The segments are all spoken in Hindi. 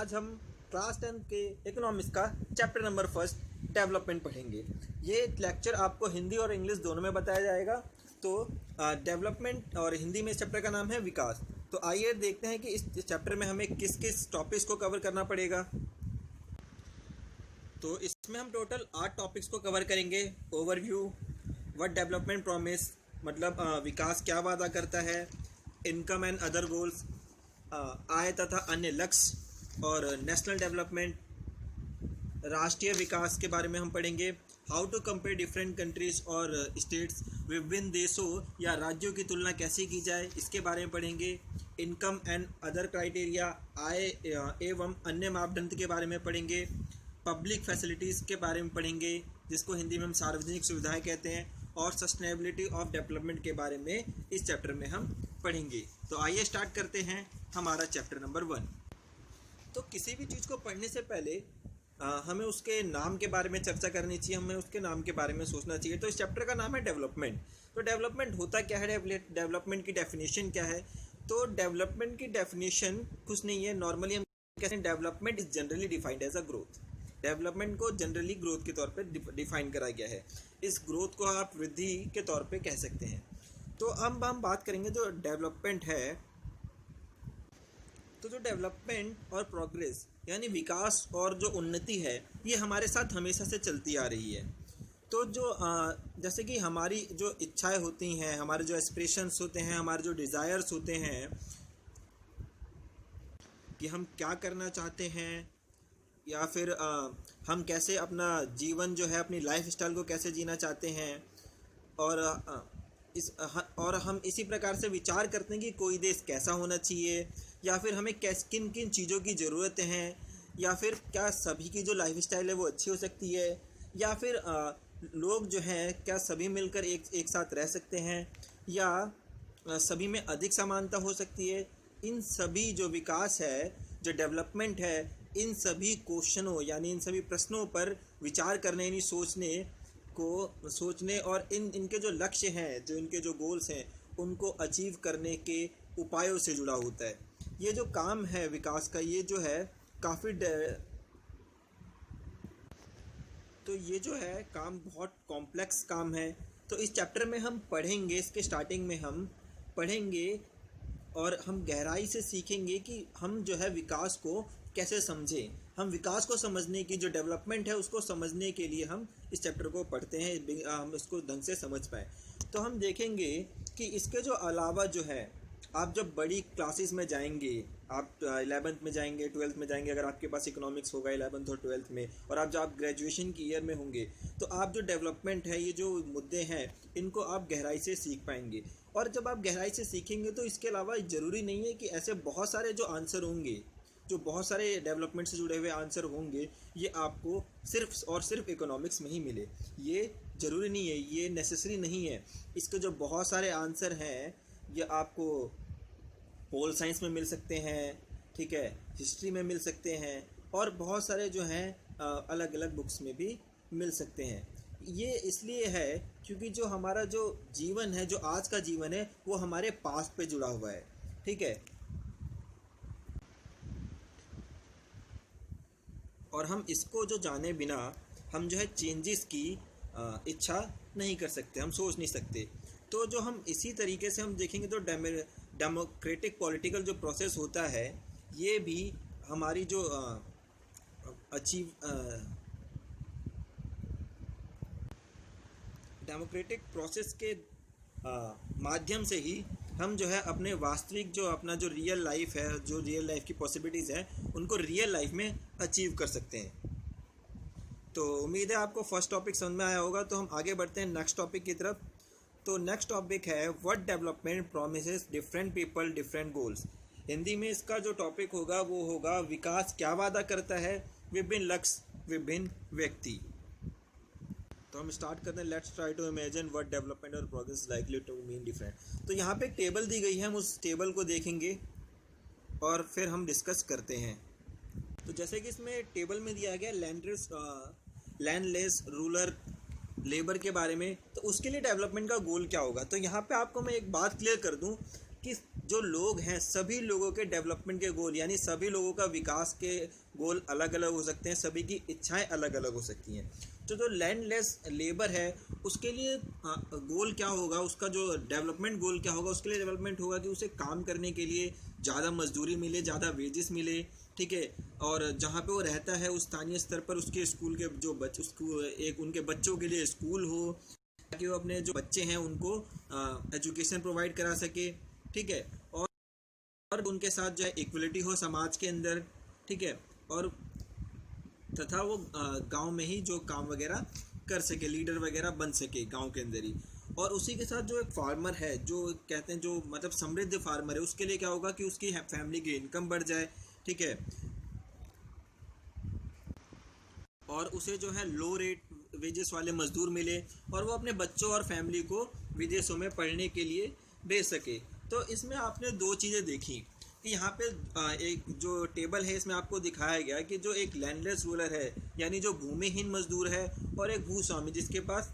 आज हम क्लास 10 के इकोनॉमिक्स का चैप्टर नंबर फर्स्ट डेवलपमेंट पढ़ेंगे। ये लेक्चर आपको हिंदी और इंग्लिश दोनों में बताया जाएगा। तो डेवलपमेंट और हिंदी में इस चैप्टर का नाम है विकास। तो आइए देखते हैं कि इस चैप्टर में हमें किस किस टॉपिक्स को कवर करना पड़ेगा। तो इसमें हम टोटल 8 टॉपिक्स को कवर करेंगे। ओवरव्यू, व्हाट डेवलपमेंट प्रॉमिस, मतलब विकास क्या वादा करता है, इनकम एंड अदर गोल्स, आय तथा अन्य लक्ष्य, और नेशनल डेवलपमेंट, राष्ट्रीय विकास के बारे में हम पढ़ेंगे। How to compare different countries और स्टेट्स, विभिन्न देशों या राज्यों की तुलना कैसे की जाए, इसके बारे में पढ़ेंगे। इनकम एंड अदर क्राइटेरिया, आय एवं अन्य मापदंड के बारे में पढ़ेंगे। पब्लिक फैसिलिटीज़ के बारे में पढ़ेंगे, जिसको हिंदी में हम सार्वजनिक सुविधाएं कहते हैं। और सस्टेनेबिलिटी ऑफ डेवलपमेंट के बारे में इस चैप्टर में हम पढ़ेंगे। तो आइए स्टार्ट करते हैं हमारा चैप्टर नंबर 1। तो किसी भी चीज़ को पढ़ने से पहले हमें उसके नाम के बारे में चर्चा करनी चाहिए, हमें उसके नाम के बारे में सोचना चाहिए। तो इस चैप्टर का नाम है डेवलपमेंट। तो डेवलपमेंट होता क्या है, डेवलपमेंट की डेफिनेशन क्या है? तो डेवलपमेंट की डेफिनेशन कुछ नहीं है। नॉर्मली हम कहते हैं development is generally defined as a growth. Development को जनरली ग्रोथ के तौर पे डिफाइन करा गया है। इस ग्रोथ को आप वृद्धि के तौर पे कह सकते हैं। तो अब हम बात करेंगे जो डेवलपमेंट है। तो जो डेवलपमेंट और प्रोग्रेस यानी विकास और जो उन्नति है, ये हमारे साथ हमेशा से चलती आ रही है। तो जो जैसे कि हमारी जो इच्छाएं होती हैं, हमारे जो एस्पिरेशंस होते हैं, हमारे जो डिज़ायर्स होते हैं कि हम क्या करना चाहते हैं, या फिर हम कैसे अपना जीवन जो है, अपनी लाइफ स्टाइल को कैसे जीना चाहते हैं, और हम इसी प्रकार से विचार करते हैं कि कोई देश कैसा होना चाहिए, या फिर हमें किन किन चीज़ों की ज़रूरत है, या फिर क्या सभी की जो लाइफ स्टाइल है वो अच्छी हो सकती है, या फिर लोग जो हैं क्या सभी मिलकर एक साथ रह सकते हैं, या सभी में अधिक समानता हो सकती है। इन सभी जो विकास है, जो डेवलपमेंट है, इन सभी क्वेश्चनों यानी इन सभी प्रश्नों पर विचार करने यानी सोचने और इनके जो लक्ष्य हैं, जो इनके जो गोल्स हैं, उनको अचीव करने के उपायों से जुड़ा होता है। ये जो काम है विकास का, ये जो है काफ़ी तो ये जो है काम बहुत कॉम्प्लेक्स काम है। तो इस चैप्टर में हम पढ़ेंगे, इसके स्टार्टिंग में हम पढ़ेंगे और हम गहराई से सीखेंगे कि हम जो है विकास को कैसे समझें। हम विकास को समझने की, जो डेवलपमेंट है उसको समझने के लिए हम इस चैप्टर को पढ़ते हैं, हम इसको ढंग से समझ पाएँ। तो हम देखेंगे कि इसके जो अलावा जो है, आप जब बड़ी क्लासेस में जाएंगे, आप 11th में जाएंगे, 12th में जाएंगे, अगर आपके पास इकोनॉमिक्स होगा 11th और 12th में, और आप जब ग्रेजुएशन की ईयर में होंगे, तो आप जो डेवलपमेंट है, ये जो मुद्दे हैं, इनको आप गहराई से सीख पाएंगे। और जब आप गहराई से सीखेंगे तो इसके अलावा ज़रूरी नहीं है कि ऐसे बहुत सारे जो आंसर होंगे, जो बहुत सारे डेवलपमेंट से जुड़े हुए आंसर होंगे, ये आपको सिर्फ और सिर्फ इकोनॉमिक्स में ही मिले। ये ज़रूरी नहीं है, ये नेसेसरी नहीं है। इसके जो बहुत सारे आंसर हैं, ये आपको पोल साइंस में मिल सकते हैं, ठीक है, हिस्ट्री में मिल सकते हैं, और बहुत सारे जो हैं अलग अलग बुक्स में भी मिल सकते हैं। ये इसलिए है क्योंकि जो हमारा जो जीवन है, जो आज का जीवन है, वो हमारे पास्ट पे जुड़ा हुआ है, ठीक है। और हम इसको जो जाने बिना हम जो है चेंजेस की इच्छा नहीं कर सकते, हम सोच नहीं सकते। तो जो हम इसी तरीके से हम देखेंगे तो डेमोक्रेटिक पॉलिटिकल जो प्रोसेस होता है, ये भी हमारी जो डेमोक्रेटिक प्रोसेस के माध्यम से ही हम जो है अपने वास्तविक जो अपना जो रियल लाइफ है, जो रियल लाइफ की पॉसिबिलिटीज़ हैं, उनको रियल लाइफ में अचीव कर सकते हैं। तो उम्मीद है आपको फर्स्ट टॉपिक समझ में आया होगा। तो हम आगे बढ़ते हैं नेक्स्ट टॉपिक की तरफ। तो नेक्स्ट टॉपिक है what development promises different people different goals. Hindi में इसका जो टॉपिक होगा वो होगा विकास क्या वादा करता है, विभिन्न लक्ष्य, विभिन्न व्यक्ति। तो हम स्टार्ट करते हैं। Let's try to imagine what development और progress likely to mean different. तो यहाँ पे एक टेबल दी गई है, हम उस टेबल को देखेंगे और फिर हम डिस्कस करते हैं। तो जैसे कि इसमें टेबल में दिया गया लैंडलेस रूरल लेबर के बारे में, तो उसके लिए डेवलपमेंट का गोल क्या होगा। तो यहाँ पे आपको मैं एक बात क्लियर कर दूँ कि जो लोग हैं सभी लोगों के डेवलपमेंट के गोल, यानी सभी लोगों का विकास के गोल अलग अलग हो सकते हैं, सभी की इच्छाएं अलग अलग हो सकती हैं। तो जो लैंडलेस लेबर है उसके लिए गोल क्या होगा, उसका जो डेवलपमेंट गोल क्या होगा, उसके लिए डेवलपमेंट होगा कि उसे काम करने के लिए ज़्यादा मजदूरी मिले, ज़्यादा वेजेस मिले, ठीक है। और जहाँ पे वो रहता है उस स्थानीय स्तर पर उसके स्कूल के जो उसको एक उनके बच्चों के लिए स्कूल हो, ताकि वो अपने जो बच्चे हैं उनको एजुकेशन प्रोवाइड करा सके, ठीक है। और उनके साथ जो है इक्वलिटी हो समाज के अंदर, ठीक है। और तथा वो गांव में ही जो काम वगैरह कर सके, लीडर वगैरह बन सके गांव के अंदर ही। और उसी के साथ जो एक फार्मर है, जो कहते हैं जो मतलब समृद्ध फार्मर है, उसके लिए क्या होगा कि उसकी फैमिली की इनकम बढ़ जाए, ठीक है। और उसे जो है लो रेट वेजेस वाले मजदूर मिले और वो अपने बच्चों और फैमिली को विदेशों में पढ़ने के लिए भेज सके। तो इसमें आपने दो चीज़ें देखी कि यहाँ पे एक जो टेबल है इसमें आपको दिखाया गया कि जो एक लैंडलेस रूलर है, यानी जो भूमिहीन मजदूर है, और एक भूस्वामी जिसके पास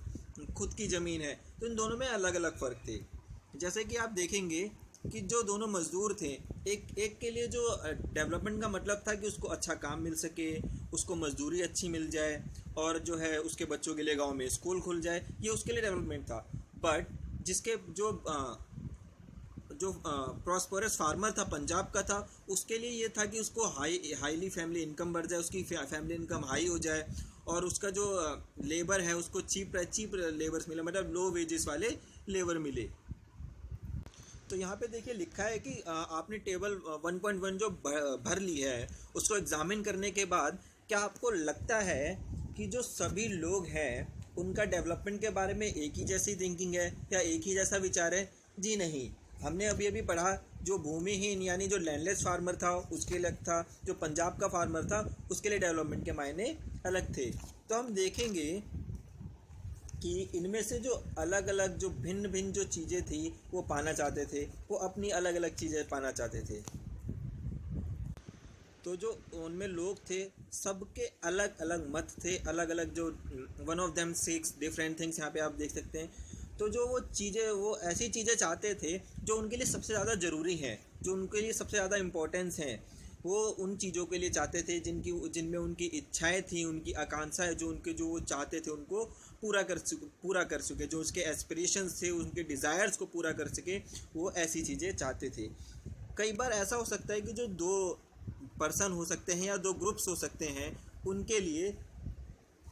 खुद की ज़मीन है, तो इन दोनों में अलग अलग फ़र्क थे। जैसे कि आप देखेंगे कि जो दोनों मज़दूर थे, एक के लिए जो डेवलपमेंट का मतलब था कि उसको अच्छा काम मिल सके, उसको मजदूरी अच्छी मिल जाए, और जो है उसके बच्चों के लिए गांव में स्कूल खुल जाए, ये उसके लिए डेवलपमेंट था। बट जिसके जो प्रॉस्परस फार्मर था, पंजाब का था, उसके लिए ये था कि उसको हाईली फैमिली इनकम बढ़ जाए, उसकी फैमिली इनकम हाई हो जाए, और उसका जो लेबर है उसको चीप लेबर्स मिले, मतलब लो वेजेस वाले लेबर मिले। तो यहाँ पे देखिए लिखा है कि आपने टेबल 1.1 जो भर ली है, उसको एग्जामिन करने के बाद क्या आपको लगता है कि जो सभी लोग हैं उनका डेवलपमेंट के बारे में एक ही जैसी थिंकिंग है या एक ही जैसा विचार है? जी नहीं। हमने अभी अभी पढ़ा जो भूमिहीन यानी जो लैंडलेस फार्मर था उसके अलग था, जो पंजाब का फार्मर था उसके लिए डेवलपमेंट के मायने अलग थे। तो हम देखेंगे कि इनमें से जो अलग अलग जो भिन्न भिन्न जो चीज़ें थी वो पाना चाहते थे, वो अपनी अलग अलग चीज़ें पाना चाहते थे। तो जो उनमें लोग थे सबके अलग अलग मत थे, अलग अलग जो one of them six different things यहाँ पे आप देख सकते हैं। तो जो वो चीज़ें, वो ऐसी चीज़ें चाहते थे जो उनके लिए सबसे ज़्यादा ज़रूरी हैं, जो उनके लिए सबसे ज़्यादा इम्पोर्टेंस हैं, वो उन चीज़ों के लिए चाहते थे जिनमें उनकी इच्छाएं थी, उनकी आकांक्षाएं, जो वो चाहते थे उनको पूरा कर सके, जो उसके एस्पिरेशंस थे, उनके डिज़ायर्स को पूरा कर सके, वो ऐसी चीज़ें चाहते थे। कई बार ऐसा हो सकता है कि जो दो पर्सन हो सकते हैं या दो ग्रुप्स हो सकते हैं, उनके लिए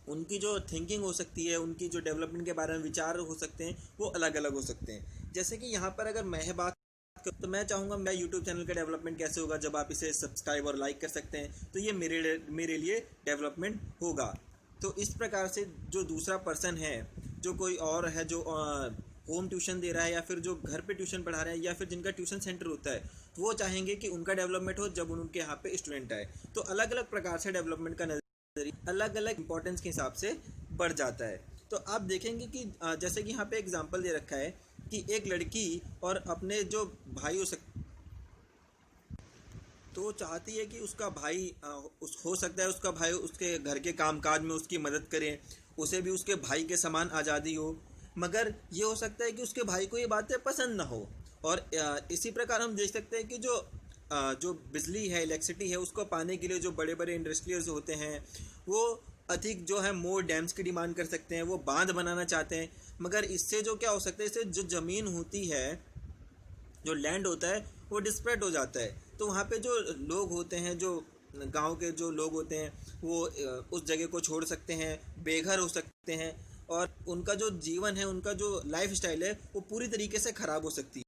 उनकी जो थिंकिंग हो सकती है, उनकी जो डेवलपमेंट के बारे में विचार हो सकते हैं, वो अलग अलग हो सकते हैं। जैसे कि यहाँ पर अगर मैं बात तो मैं चाहूँगा मेरा यूट्यूब चैनल का डेवलपमेंट कैसे होगा, जब आप इसे सब्सक्राइब और लाइक कर सकते हैं, तो ये मेरे लिए डेवलपमेंट होगा। तो इस प्रकार से जो दूसरा पर्सन है, जो कोई और है, जो होम ट्यूशन दे रहा है या फिर जो घर पे ट्यूशन पढ़ा रहे हैं या फिर जिनका ट्यूशन सेंटर होता है, तो वो चाहेंगे कि उनका डेवलपमेंट हो जब उनके यहाँ पे स्टूडेंट आए। तो अलग अलग प्रकार से डेवलपमेंट का नजरिया अलग अलग इंपॉर्टेंस के हिसाब से बढ़ जाता है। तो आप देखेंगे कि जैसे कि यहाँ पे एग्जांपल दे रखा है कि एक लड़की और अपने जो भाई तो चाहती है कि उसका भाई हो सकता है उसका भाई उसके घर के कामकाज में उसकी मदद करे, उसे भी उसके भाई के समान आज़ादी हो। मगर ये हो सकता है कि उसके भाई को ये बातें पसंद ना हो। और इसी प्रकार हम देख सकते हैं कि जो बिजली है, इलेक्ट्रिसिटी है, उसको पाने के लिए जो बड़े बड़े इंडस्ट्रियल्स होते हैं वो अधिक जो है मोर डैम्स की डिमांड कर सकते हैं, वो बांध बनाना चाहते हैं। मगर इससे जो क्या हो सकता है, इससे जो ज़मीन होती है, जो लैंड होता है, वो डिस्प्रेड हो जाता है। तो वहाँ पे जो लोग होते हैं, जो गांव के जो लोग होते हैं, वो उस जगह को छोड़ सकते हैं, बेघर हो सकते हैं, और उनका जो जीवन है, उनका जो लाइफ स्टाइल है, वो पूरी तरीके से ख़राब हो सकती है।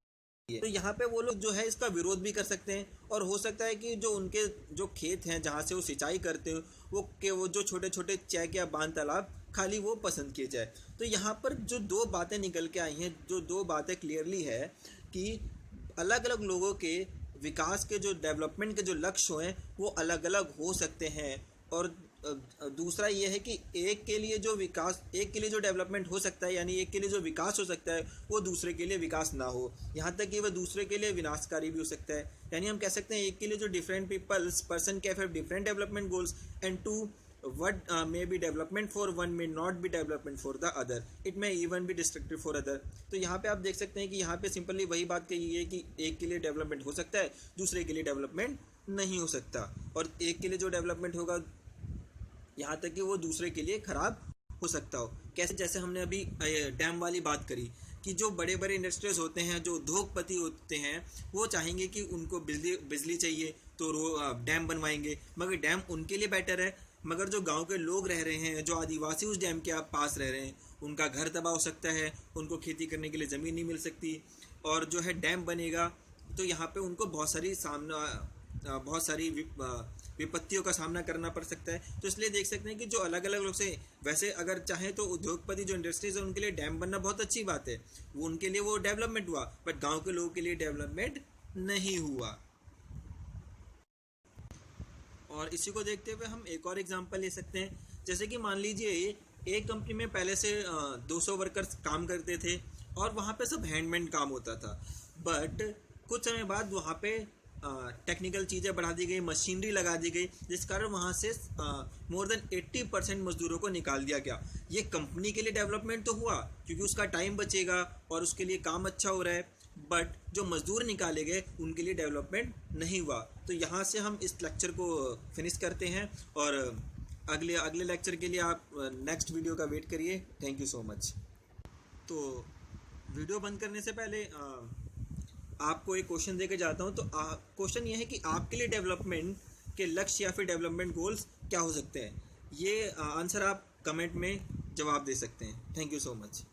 तो यहाँ पे वो लोग जो है इसका विरोध भी कर सकते हैं, और हो सकता है कि जो उनके जो खेत हैं जहाँ से वो सिंचाई करते हैं, वो जो छोटे छोटे चैक या बांध तालाब खाली वो पसंद किए जाए। तो यहाँ पर जो दो बातें निकल के आई हैं, जो दो बातें क्लियरली है कि अलग अलग लोगों के विकास के जो डेवलपमेंट के जो लक्ष्य हैं वो अलग अलग हो सकते हैं। और दूसरा ये है कि एक के लिए जो डेवलपमेंट हो सकता है, यानी एक के लिए जो विकास हो सकता है, वो दूसरे के लिए विकास ना हो, यहाँ तक कि वह दूसरे के लिए विनाशकारी भी हो सकता है। यानी हम कह सकते हैं एक के लिए जो different person can have different development goals and to what may be development for one may not be development for the other, it may even be destructive for other। तो यहाँ पे आप देख सकते हैं कि यहाँ पे सिंपली वही बात कही है कि एक के लिए डेवलपमेंट हो सकता है, दूसरे के लिए डेवलपमेंट नहीं हो सकता, और एक के लिए जो डेवलपमेंट होगा यहाँ तक कि वो दूसरे के लिए खराब हो सकता हो। कैसे? जैसे हमने अभी डैम वाली बात करी कि जो बड़े बड़े इंडस्ट्रीज होते हैं, जो उद्योगपति होते हैं, वो चाहेंगे कि उनको बिजली चाहिए तो डैम बनवाएंगे, मगर डैम उनके लिए बेटर है, मगर जो गांव के लोग रह रहे हैं, जो आदिवासी उस डैम के पास रह रहे हैं, उनका घर तबाह हो सकता है, उनको खेती करने के लिए ज़मीन नहीं मिल सकती, और जो है डैम बनेगा तो यहाँ पे उनको बहुत सारी विपत्तियों का सामना करना पड़ सकता है। तो इसलिए देख सकते हैं कि जो अलग अलग लोग से, वैसे अगर चाहें तो उद्योगपति जो इंडस्ट्रीज है उनके लिए डैम बनना बहुत अच्छी बात है, वो उनके लिए वो डेवलपमेंट हुआ, बट गांव के लोगों के लिए डेवलपमेंट नहीं हुआ। और इसी को देखते हुए हम एक और एग्जांपल ले सकते हैं, जैसे कि मान लीजिए एक कंपनी में पहले से 200 वर्कर्स काम करते थे और वहाँ पे सब हैंडमेड काम होता था, बट कुछ समय बाद वहाँ पे टेक्निकल चीज़ें बढ़ा दी गई, मशीनरी लगा दी गई, जिस कारण वहाँ से मोर देन 80% मजदूरों को निकाल दिया गया। ये कंपनी के लिए डेवलपमेंट तो हुआ क्योंकि उसका टाइम बचेगा और उसके लिए काम अच्छा हो रहा है, बट जो मजदूर निकाले गए उनके लिए डेवलपमेंट नहीं हुआ। तो यहाँ से हम इस लेक्चर को फिनिश करते हैं, और अगले लेक्चर के लिए आप नेक्स्ट वीडियो का वेट करिए। Thank you so much. तो वीडियो बंद करने से पहले आपको एक क्वेश्चन दे के जाता हूँ। तो क्वेश्चन ये है कि आपके लिए डेवलपमेंट के लक्ष्य या फिर डेवलपमेंट गोल्स क्या हो सकते हैं? ये आंसर आप कमेंट में जवाब दे सकते हैं। Thank you so much.